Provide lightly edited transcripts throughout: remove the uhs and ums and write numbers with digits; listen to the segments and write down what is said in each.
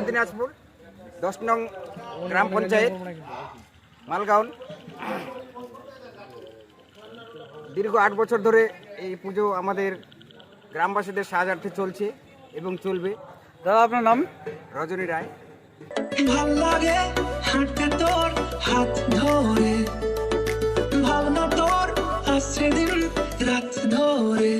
দিনাজপুর 10 নং গ্রাম পঞ্চায়েত মালগাঁও। দীর্ঘ 8 বছর ধরে এই পুজো আমাদের গ্রামবাসীদের সাহায্যার্থে চলছে এবং চলবে। দাদা আপনার নাম? রজনী রায়। ভাল লাগে হাঁটতে তোর হাত ধরে, ভাবনা তোর আসছে দিন রাত ধরে।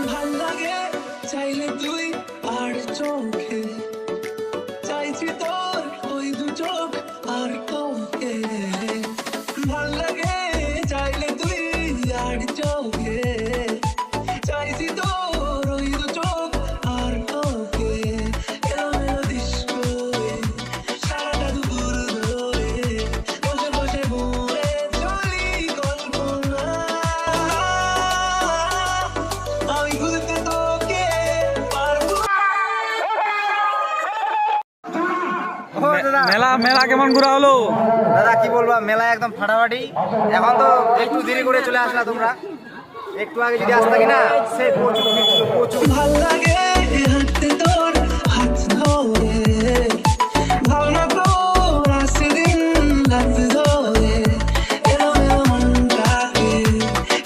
ভাল লাগে চাইলে তুই আর চোখে, চাইছি তোর ওই দু চোখ আর তোকে। ভাল লাগে চাইলে তুই আর চোখে, চাইছি তোর ওই দু চোখ আর তোকে। এলোমেলো ডিস্কো সারাটা দুপুর ধরে বসে বসে ঘুরে চলি কল্পনা। আমি ঘুরতে তোকে পারবো। মেলা মেলা কেমন ঘোরা হলো দাদা? কি বলবা, মেলা একদম ফাটাফাটি। এখন তো একটু দেরি করে চলে আসলা তোমরা, একটু আগে যদি আসতা কিনা সে প্রচুর। ভাল লাগে হাঁটতে তোর হাত ধরে, ভাবনা তোর আসছে দিন রাত ধরে। এলোমেলো মনটাকে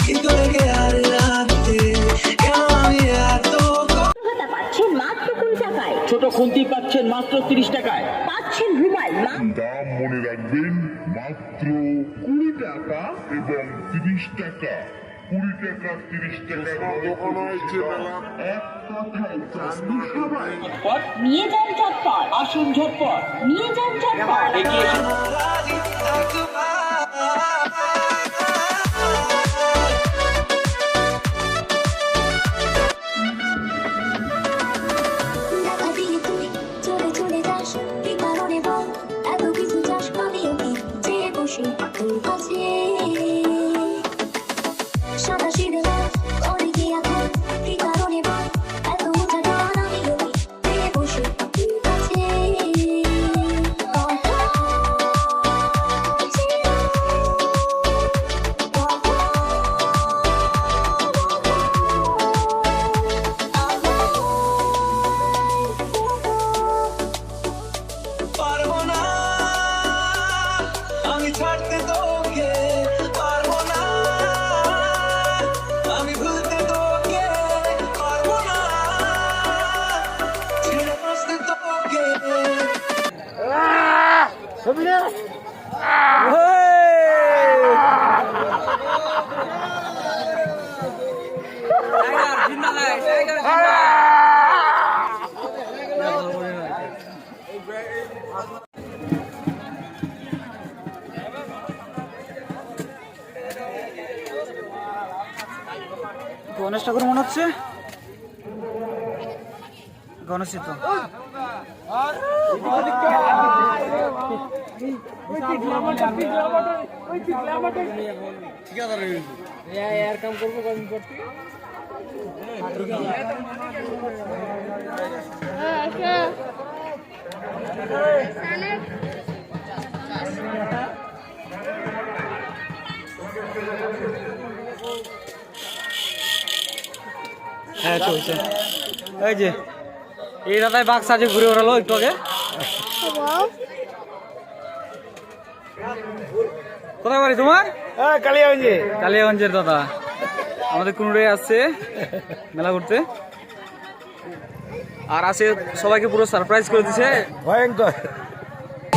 কি করে কে আর রাখতে, কেন আমি এত পাচ্ছেন মাত্র 20 টাকায়, ছোট খুন্তি পাচ্ছেন মাত্র 30 টাকায়। পাচ্ছেন রুমাল দাম মনে রাখবেন, মাত্র 20 টাকা এবং 30 টাকা। 20 টাকা 30 টাকা এক কথায় জানি সবাই। ঝটপট নিয়ে যান চটপট, আসুন ঝটপট নিয়ে যান চটপট। এগিয়ে এসে রাজি থাকবা। টাকা দিয়ে তুই চলে চলে যাস, কি কারণে বল? এত কিছু চাস, আমিও কি চেয়ে বসি তোর কাছে? সাদা সিধা অনেকে এখন, কি কারণে বল? এত উঁচা ডান, আমিও কি চেয়ে বসি তোর কাছে? পারবো না আমি ছাড়তে তোকে, পারবো না আমি ভুলতে তোকে, পারবো না ছেড়ে বসতে তোকে। গণেশ ঠাকুর মনে হচ্ছে, গণেশই তো। হ্যাঁ চলছে। এই যে এই দাদাই বাঘ সাজে ঘুরে বেড়ালো একটু আগে। কোথায় বাড়ি তোমার? কালিয়াগঞ্জে। কালিয়াগঞ্জের দাদা আমাদের কুনুরে আসছে মেলা ঘুরতে, আর আসে সবাইকে পুরো সারপ্রাইজ করে দিছে। ভয়ঙ্কর।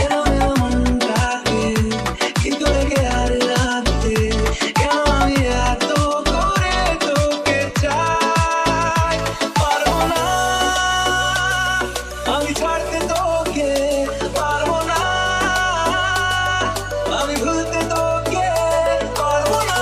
এলোমেলো মনটাকে কি করে কে আর রাখতে, কেন আমি এত করে তোকে চাই? পারবো না আমি ছাড়তে তোকে, পারবো না আমি ভুলতে তোকে, পারবো না।